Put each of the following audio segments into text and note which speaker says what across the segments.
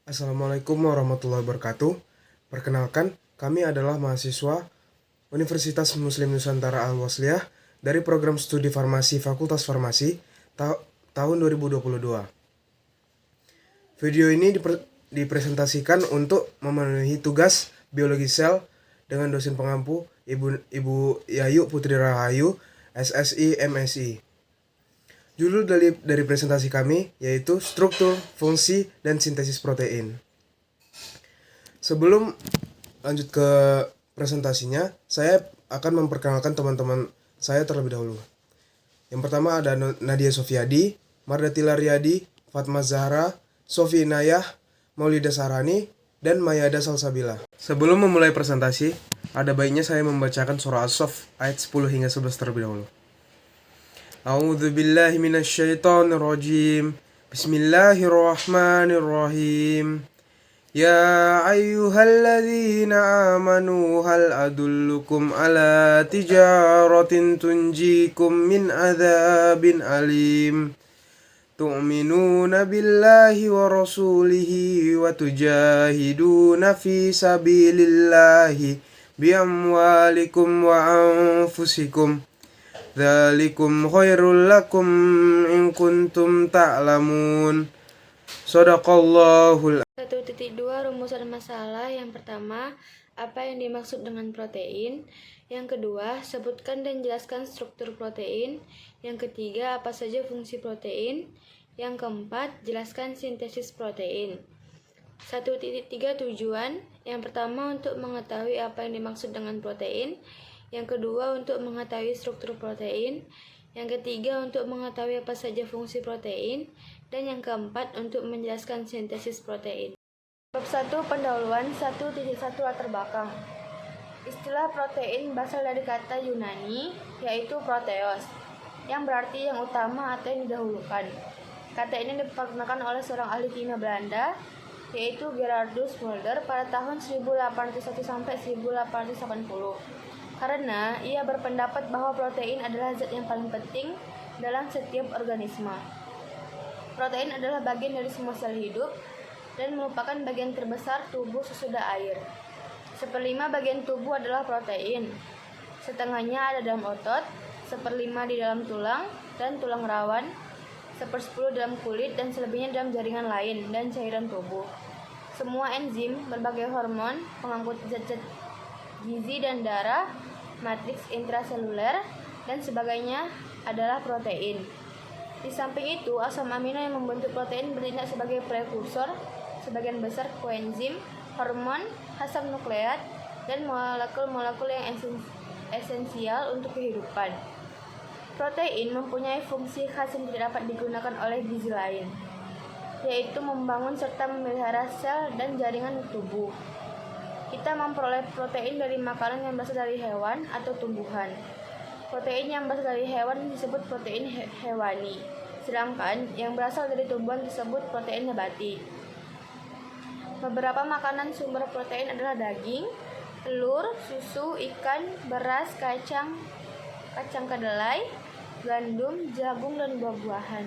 Speaker 1: Assalamualaikum warahmatullahi wabarakatuh. Perkenalkan, kami adalah mahasiswa Universitas Muslim Nusantara Al-Wasliyah dari program studi farmasi Fakultas Farmasi tahun 2022. Video ini dipresentasikan untuk memenuhi tugas biologi sel dengan dosen pengampu Ibu Yayu Putri Rahayu, SSI MSI. Judul dari presentasi kami yaitu struktur, fungsi, dan sintesis protein. Sebelum lanjut ke presentasinya, saya akan memperkenalkan teman-teman saya terlebih dahulu. Yang pertama ada Nadia Sofiadi, Mardatila Riyadi, Fatma Zahra, Sofi Inayah, Maulida Sarani, dan Mayada Salsabila. Sebelum memulai presentasi, ada baiknya saya membacakan surah As-Saff ayat 10 hingga 11 terlebih dahulu. A'udzu billahi minasyaitonir rajim. Bismillahirrahmanirrahim. Ya ayyuhalladzina amanu hal adullukum ala tijaratin tunjikum min adzabin alim. Tu'minuna billahi wa rasulihi wa tujahiduna fi sabilillahi biamwalikum wa anfusikum. Dzalikum khairul lakum in kuntum ta'lamun. Shadaqallahul
Speaker 2: 1.2 Rumusan masalah. Yang pertama, apa yang dimaksud dengan protein? Yang kedua, sebutkan dan jelaskan struktur protein. Yang ketiga, apa saja fungsi protein? Yang keempat, jelaskan sintesis protein. 1.3 Tujuan. Yang pertama, untuk mengetahui apa yang dimaksud dengan protein. Yang kedua, untuk mengetahui struktur protein. Yang ketiga, untuk mengetahui apa saja fungsi protein. Dan yang keempat, untuk menjelaskan sintesis protein. Bab 1 Pendahuluan. 1.1 Latar belakang. Istilah protein berasal dari kata Yunani, yaitu proteos, yang berarti yang utama atau yang didahulukan. Kata ini diperkenalkan oleh seorang ahli kimia Belanda, yaitu Gerardus Mulder pada tahun 1801 sampai 1880. Karena ia berpendapat bahwa protein adalah zat yang paling penting dalam setiap organisme. Protein adalah bagian dari semua sel hidup dan merupakan bagian terbesar tubuh sesudah air. 1/5 bagian tubuh adalah protein. Setengahnya ada dalam otot, 1/5 di dalam tulang dan tulang rawan, 1/10 dalam kulit, dan selebihnya dalam jaringan lain dan cairan tubuh. Semua enzim, berbagai hormon, pengangkut zat-zat gizi dan darah, matriks intraseluler, dan sebagainya adalah protein. Di samping itu, asam amino yang membentuk protein bertindak sebagai prekursor, sebagian besar koenzim, hormon, asam nukleat, dan molekul-molekul yang esensial untuk kehidupan. Protein mempunyai fungsi khas yang tidak dapat digunakan oleh gizi lain, yaitu membangun serta memelihara sel dan jaringan tubuh. Kita memperoleh protein dari makanan yang berasal dari hewan atau tumbuhan. Protein yang berasal dari hewan disebut protein hewani, sedangkan yang berasal dari tumbuhan disebut protein nabati. Beberapa makanan sumber protein adalah daging, telur, susu, ikan, beras, kacang kedelai, gandum, jagung, dan buah-buahan.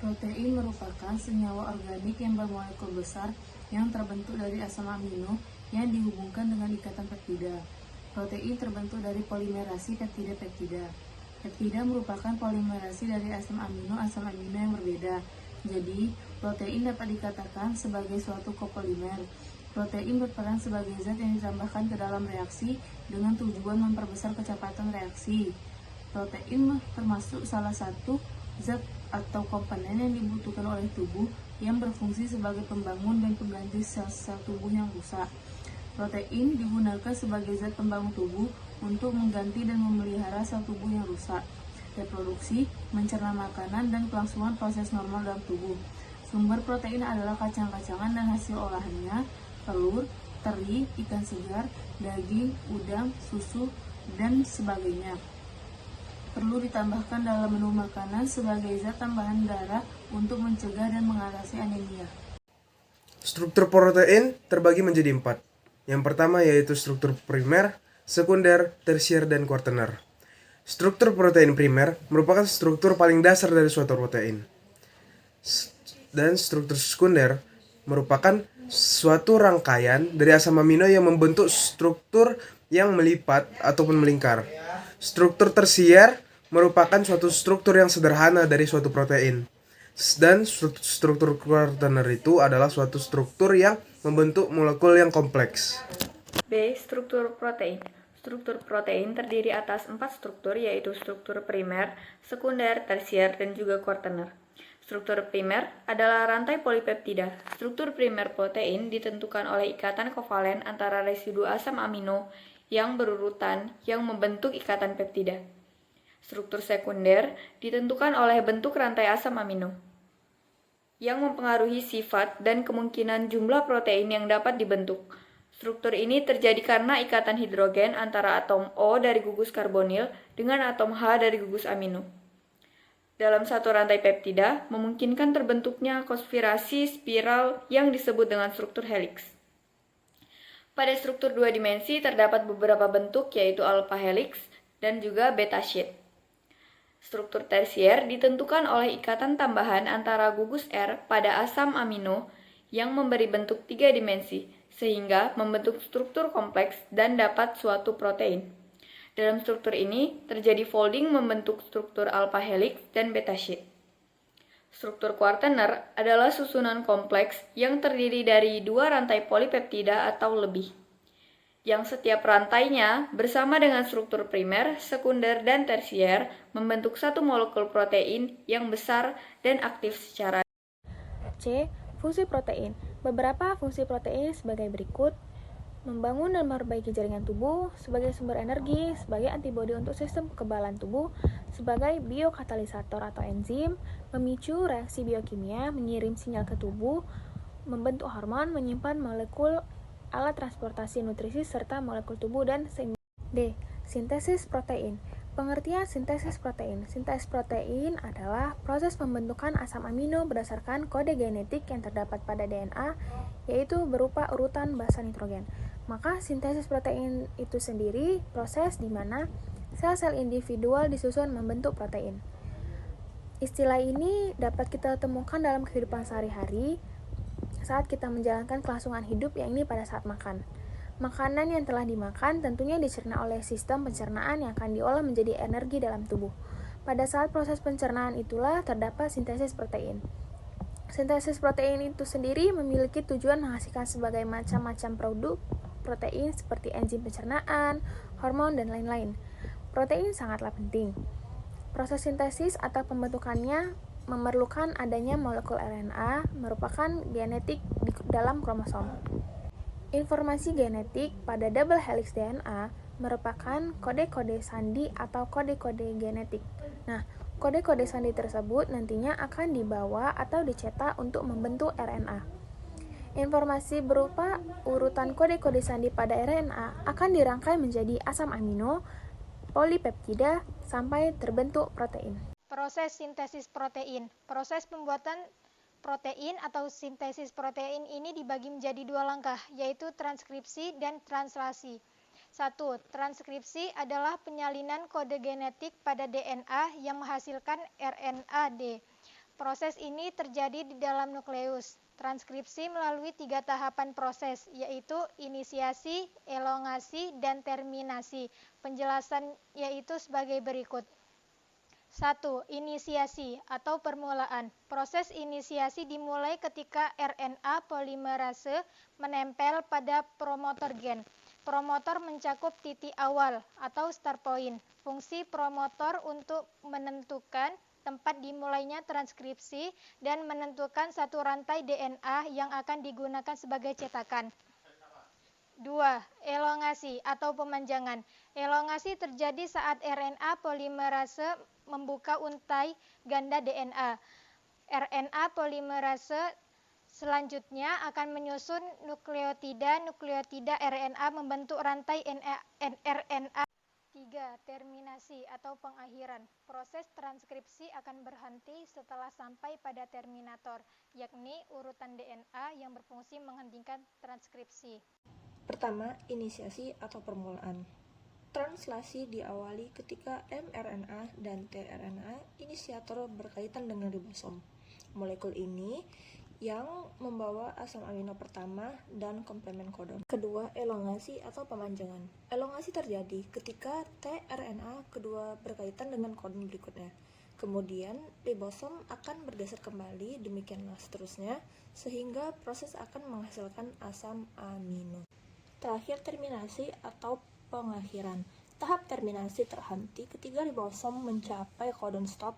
Speaker 3: Protein merupakan senyawa organik yang bermolekul besar yang terbentuk dari asam amino yang dihubungkan dengan ikatan peptida. Protein terbentuk dari polimerasi peptida-peptida. Peptida merupakan polimerasi dari asam amino yang berbeda. Jadi, protein dapat dikatakan sebagai suatu kopolimer. Protein berperan sebagai zat yang ditambahkan ke dalam reaksi dengan tujuan memperbesar kecepatan reaksi. Protein termasuk salah satu zat atau komponen yang dibutuhkan oleh tubuh yang berfungsi sebagai pembangun dan pengganti sel-sel tubuh yang rusak. Protein digunakan sebagai zat pembangun tubuh untuk mengganti dan memelihara sel tubuh yang rusak, reproduksi, mencerna makanan, dan kelangsungan proses normal dalam tubuh. Sumber protein adalah kacang-kacangan dan hasil olahannya, telur, teri, ikan segar, daging, udang, susu, dan sebagainya. Perlu ditambahkan dalam menu makanan sebagai zat tambahan darah untuk mencegah dan mengatasi anemia.
Speaker 1: Struktur protein terbagi menjadi 4. Yang pertama yaitu struktur primer, sekunder, tersier, dan kuartener. Struktur protein primer merupakan struktur paling dasar dari suatu protein. dan struktur sekunder merupakan suatu rangkaian dari asam amino yang membentuk struktur yang melipat ataupun melingkar. Struktur tersier merupakan suatu struktur yang sederhana dari suatu protein. Dan struktur kuartener itu adalah suatu struktur yang membentuk molekul yang kompleks.
Speaker 4: B. Struktur protein. Struktur protein terdiri atas 4 struktur, yaitu struktur primer, sekunder, tersier, dan juga kuartener. Struktur primer adalah rantai polipeptida. Struktur primer protein ditentukan oleh ikatan kovalen antara residu asam amino yang berurutan yang membentuk ikatan peptida. Struktur sekunder ditentukan oleh bentuk rantai asam amino yang mempengaruhi sifat dan kemungkinan jumlah protein yang dapat dibentuk. Struktur ini terjadi karena ikatan hidrogen antara atom O dari gugus karbonil dengan atom H dari gugus amino. Dalam satu rantai peptida, memungkinkan terbentuknya konspirasi spiral yang disebut dengan struktur helix. Pada struktur 2 dimensi terdapat beberapa bentuk, yaitu alpha helix dan juga beta sheet. Struktur tersier ditentukan oleh ikatan tambahan antara gugus R pada asam amino yang memberi bentuk 3 dimensi, sehingga membentuk struktur kompleks dan dapat suatu protein. Dalam struktur ini, terjadi folding membentuk struktur alpha helix dan beta sheet. Struktur kuartener adalah susunan kompleks yang terdiri dari 2 rantai polipeptida atau lebih, yang setiap rantainya bersama dengan struktur primer, sekunder, dan tersier membentuk satu molekul protein yang besar dan aktif secara.
Speaker 5: C. Fungsi protein. Beberapa fungsi protein sebagai berikut: membangun dan memperbaiki jaringan tubuh, sebagai sumber energi, sebagai antibodi untuk sistem kekebalan tubuh, sebagai biokatalisator atau enzim, memicu reaksi biokimia, mengirim sinyal ke tubuh, membentuk hormon, menyimpan molekul, alat transportasi nutrisi, serta molekul tubuh dan seimbang. D. Sintesis protein. Pengertian sintesis protein. Sintesis protein adalah proses pembentukan asam amino berdasarkan kode genetik yang terdapat pada DNA, yaitu berupa urutan basa nitrogen. Maka sintesis protein itu sendiri proses di mana sel-sel individual disusun membentuk protein. Istilah ini dapat kita temukan dalam kehidupan sehari-hari saat kita menjalankan kelangsungan hidup, yakni pada saat makan. Makanan yang telah dimakan tentunya dicerna oleh sistem pencernaan yang akan diolah menjadi energi dalam tubuh. Pada saat proses pencernaan itulah terdapat sintesis protein. Sintesis protein itu sendiri memiliki tujuan menghasilkan sebagai macam-macam produk protein seperti enzim pencernaan, hormon, dan lain-lain. Protein sangatlah penting. Proses sintesis atau pembentukannya memerlukan adanya molekul RNA, merupakan genetik di dalam kromosom. Informasi genetik pada double helix DNA merupakan kode-kode sandi atau kode-kode genetik. Nah, kode-kode sandi tersebut nantinya akan dibawa atau dicetak untuk membentuk RNA. Informasi berupa urutan kode-kode sandi pada RNA akan dirangkai menjadi asam amino, polipeptida, sampai terbentuk protein.
Speaker 6: Proses sintesis protein. Proses pembuatan protein atau sintesis protein ini dibagi menjadi 2 langkah, yaitu transkripsi dan translasi. 1. Transkripsi adalah penyalinan kode genetik pada DNA yang menghasilkan RNA-D. Proses ini terjadi di dalam nukleus. Transkripsi melalui 3 tahapan proses, yaitu inisiasi, elongasi, dan terminasi. Penjelasan yaitu sebagai berikut. 1. Inisiasi atau permulaan. Proses inisiasi dimulai ketika RNA polimerase menempel pada promotor gen. Promotor mencakup titik awal atau start point. Fungsi promotor untuk menentukan tempat dimulainya transkripsi dan menentukan satu rantai DNA yang akan digunakan sebagai cetakan. 2. Elongasi atau pemanjangan. Elongasi terjadi saat RNA polimerase membuka untai ganda DNA. RNA polimerase selanjutnya akan menyusun nukleotida. Nukleotida RNA membentuk rantai rRNA. 3. Terminasi atau pengakhiran. Proses transkripsi akan berhenti setelah sampai pada terminator, yakni urutan DNA yang berfungsi menghentikan transkripsi.
Speaker 7: Pertama, inisiasi atau permulaan. Translasi diawali ketika mRNA dan tRNA inisiator berkaitan dengan ribosom. Molekul ini yang membawa asam amino pertama dan komplemen kodon. Kedua, elongasi atau pemanjangan. Elongasi terjadi ketika tRNA kedua berkaitan dengan kodon berikutnya. Kemudian, ribosom akan bergeser kembali, demikianlah seterusnya, sehingga proses akan menghasilkan asam amino. Terakhir, terminasi atau pengakhiran. Tahap terminasi terhenti ketika ribosom mencapai kodon stop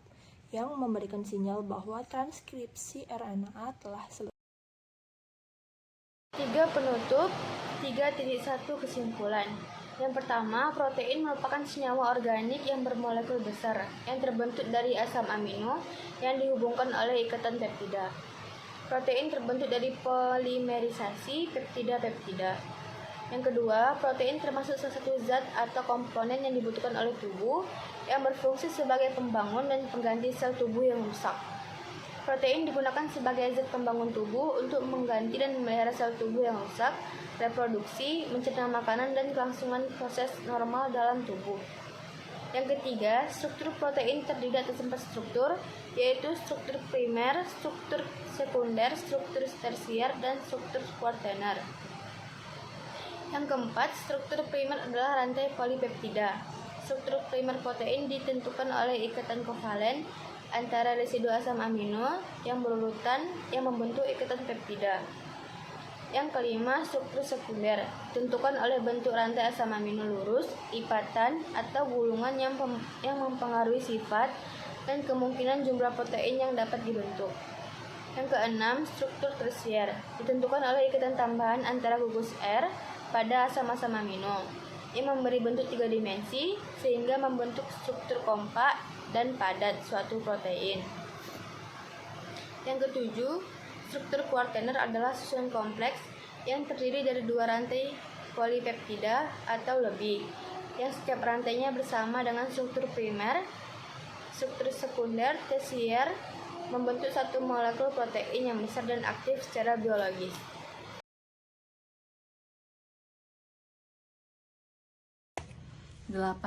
Speaker 7: yang memberikan sinyal bahwa transkripsi RNA telah selesai.
Speaker 2: 3 penutup, 3.1 kesimpulan. Yang pertama, protein merupakan senyawa organik yang bermolekul besar yang terbentuk dari asam amino yang dihubungkan oleh ikatan peptida. Protein terbentuk dari polimerisasi peptida-peptida. Yang kedua, protein termasuk salah satu zat atau komponen yang dibutuhkan oleh tubuh yang berfungsi sebagai pembangun dan pengganti sel tubuh yang rusak. Protein digunakan sebagai zat pembangun tubuh untuk mengganti dan memelihara sel tubuh yang rusak, reproduksi, mencerna makanan, dan kelangsungan proses normal dalam tubuh. Yang ketiga, struktur protein terdiri atas 4 struktur, yaitu struktur primer, struktur sekunder, struktur tersier, dan struktur kuartener. Yang keempat, struktur primer adalah rantai polipeptida. Struktur primer protein ditentukan oleh ikatan kovalen antara residu asam amino yang berurutan yang membentuk ikatan peptida. Yang kelima, struktur sekunder ditentukan oleh bentuk rantai asam amino lurus, lipatan, atau gulungan yang mempengaruhi sifat dan kemungkinan jumlah protein yang dapat dibentuk. Yang keenam, struktur tersier ditentukan oleh ikatan tambahan antara gugus R pada asam-asam amino yang memberi bentuk 3 dimensi sehingga membentuk struktur kompak dan padat suatu protein. Yang ketujuh, struktur kuartener adalah susunan kompleks yang terdiri dari 2 rantai polipeptida atau lebih, yang setiap rantainya bersama dengan struktur primer, struktur sekunder, tersier, membentuk satu molekul protein yang besar dan aktif secara biologis.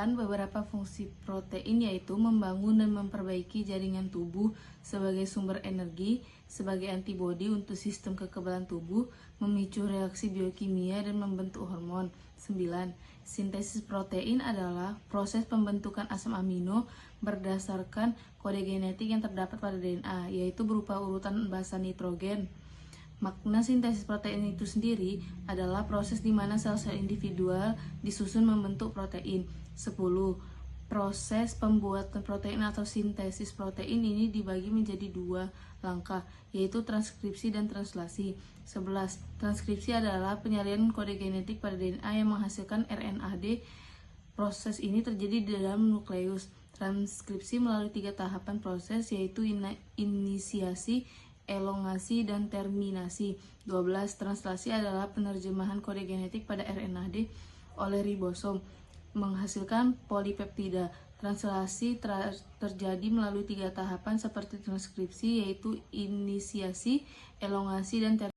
Speaker 3: Beberapa fungsi protein yaitu membangun dan memperbaiki jaringan tubuh sebagai sumber energi, sebagai antibodi untuk sistem kekebalan tubuh, memicu reaksi biokimia dan membentuk hormon. 9. Sintesis protein adalah proses pembentukan asam amino berdasarkan kode genetik yang terdapat pada DNA, yaitu berupa urutan basa nitrogen. Makna sintesis protein itu sendiri adalah proses di mana sel-sel individual disusun membentuk protein. 10. Proses pembuatan protein atau sintesis protein ini dibagi menjadi 2 langkah, yaitu transkripsi dan translasi. 11. Transkripsi adalah penyalinan kode genetik pada DNA yang menghasilkan RNAD. Proses ini terjadi di dalam nukleus. Transkripsi melalui 3 tahapan proses, yaitu inisiasi, elongasi, dan terminasi. 12. Translasi adalah penerjemahan kode genetik pada RNAD oleh ribosom, menghasilkan polipeptida. Translasi terjadi melalui 3 tahapan seperti transkripsi, yaitu inisiasi, elongasi, dan terminasi.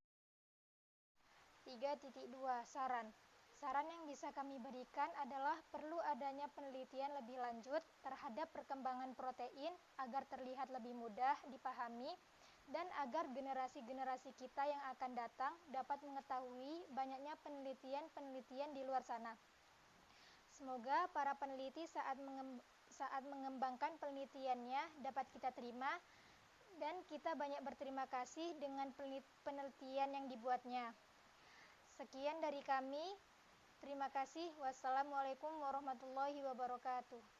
Speaker 6: 3.2 Saran. Saran yang bisa kami berikan adalah perlu adanya penelitian lebih lanjut terhadap perkembangan protein agar terlihat lebih mudah dipahami dan agar generasi-generasi kita yang akan datang dapat mengetahui banyaknya penelitian-penelitian di luar sana. Semoga para peneliti saat mengembangkan penelitiannya dapat kita terima dan kita banyak berterima kasih dengan penelitian yang dibuatnya. Sekian dari kami. Terima kasih. Wassalamualaikum warahmatullahi wabarakatuh.